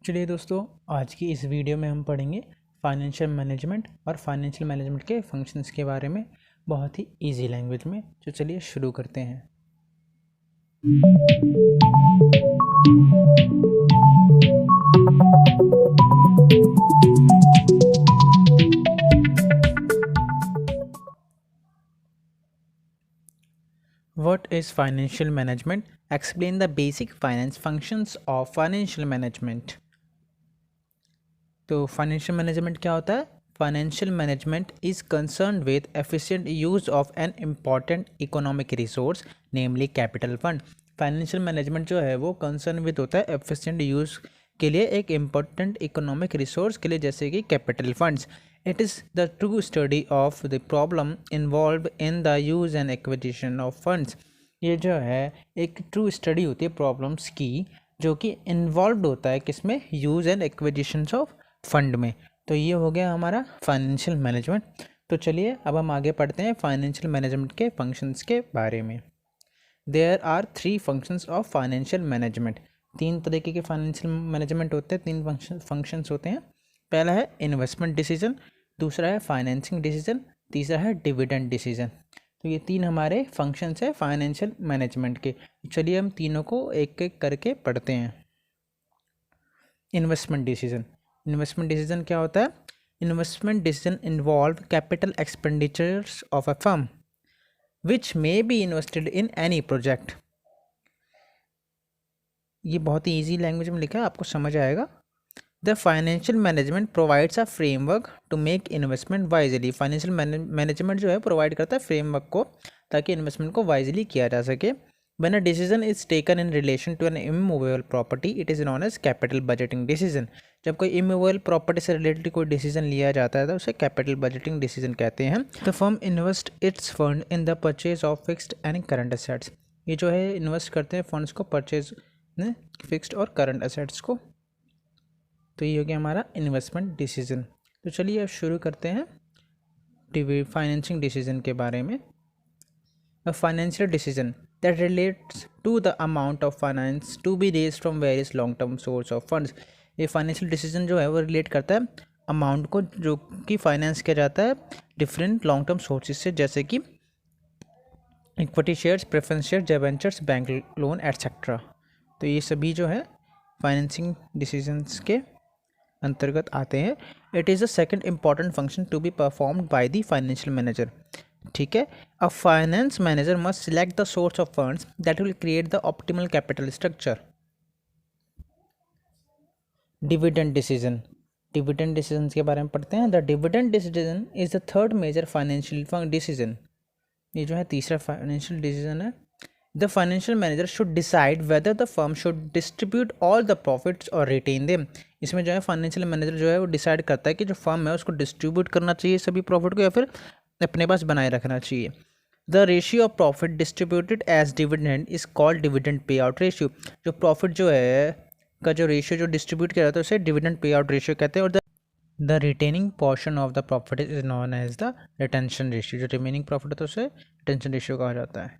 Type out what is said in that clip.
चलिए दोस्तों, आज की इस वीडियो में हम पढ़ेंगे फाइनेंशियल मैनेजमेंट और फाइनेंशियल मैनेजमेंट के फंक्शंस के बारे में बहुत ही इजी लैंग्वेज में। तो चलिए शुरू करते हैं। What is financial management? Explain the basic finance functions of financial management. तो फाइनेंशियल मैनेजमेंट क्या होता है? Financial management is concern with efficient use of an important economic resource namely capital fund. Financial management जो है वो concern with होता है efficient use के लिए एक इम्पॉर्टेंट इकोनॉमिक रिसोर्स के लिए, जैसे कि capital funds. It is the true study of the problem involve in the use and acquisition of funds. ये जो है एक ट्रू स्टडी होती है प्रॉब्लम्स की, जो कि इन्वॉल्व होता है किसमें? Use and acquisition of fund में। तो ये हो गया हमारा फाइनेंशियल मैनेजमेंट। तो चलिए अब हम आगे पढ़ते हैं फाइनेंशियल मैनेजमेंट के फंक्शंस के बारे में। There are 3 functions of financial management. 3 तरीके के फाइनेंशियल मैनेजमेंट होते हैं, 3 फंक्शंस होते हैं। पहला है इन्वेस्टमेंट डिसीजन, दूसरा है फाइनेंसिंग डिसीजन, तीसरा है डिविडेंड डिसीजन। तो ये 3 हमारे फंक्शंस है फाइनेंशियल मैनेजमेंट के। चलिए हम तीनों को एक एक करके पढ़ते हैं। Investment decision. इन्वेस्टमेंट डिसीजन क्या होता है? Investment decision involve capital expenditures of a firm which may be invested in any project. ये बहुत ही ईजी लैंग्वेज में लिखा है, आपको समझ आएगा। The financial management provides a framework to make investment wisely. Financial management जो है प्रोवाइड करता है फ्रेमवर्क को, ताकि इन्वेस्टमेंट को वाइजली किया जा सके। When a decision is taken in relation to an immovable property, it is known as capital budgeting decision. जब कोई immovable property से related कोई decision लिया जाता है तो उसे capital budgeting decision कहते हैं। The firm invest its fund in the purchase of fixed and current assets. ये जो है invest करते हैं funds को purchase में fixed और current assets को। तो ये हो गया हमारा investment decision। तो चलिए अब शुरू करते हैं फाइनेंसिंग डिसीजन के बारे में। A financial decision that relates to the amount of finance to be raised from various long term source of funds। ये फाइनेंशियल डिसीजन जो है वो रिलेट करता है अमाउंट को जो कि फाइनेंस किया जाता है डिफरेंट लॉन्ग टर्म सोर्सेज से, जैसे कि equity shares, preference share, debentures, bank loan etcetera. तो ये सभी जो है फाइनेंसिंग डिसीजंस के अंतर्गत आते हैं। It is the second important function to be performed by the financial manager. ठीक है, a finance manager must select the source of funds that will create the optimal capital structure. Dividend decision. Dividend decision के बारे में पढ़ते हैं। The dividend decision is the third major financial decision. ये जो है तीसरा फाइनेंशियल डिसीजन है। The financial manager should decide whether the firm should distribute all the profits और रिटेन देम। इसमें जो है फाइनेंशियल मैनेजर जो है वो डिसाइड करता है कि जो फर्म है उसको डिस्ट्रीब्यूट करना चाहिए सभी प्रॉफिट को, या फिर अपने पास बनाए रखना चाहिए। The ratio of profit distributed as dividend is called dividend pay out ratio. जो प्रॉफिट जो है का जो रेशियो जो डिस्ट्रीब्यूट किया जाता है उसे डिविडेंड पे आउट रेशियो कहते हैं। और the retaining portion of the profit is known as the retention ratio. जो रिमेनिंग प्रॉफिट है तो उसे रिटेंशन रेशियो कहा जाता है।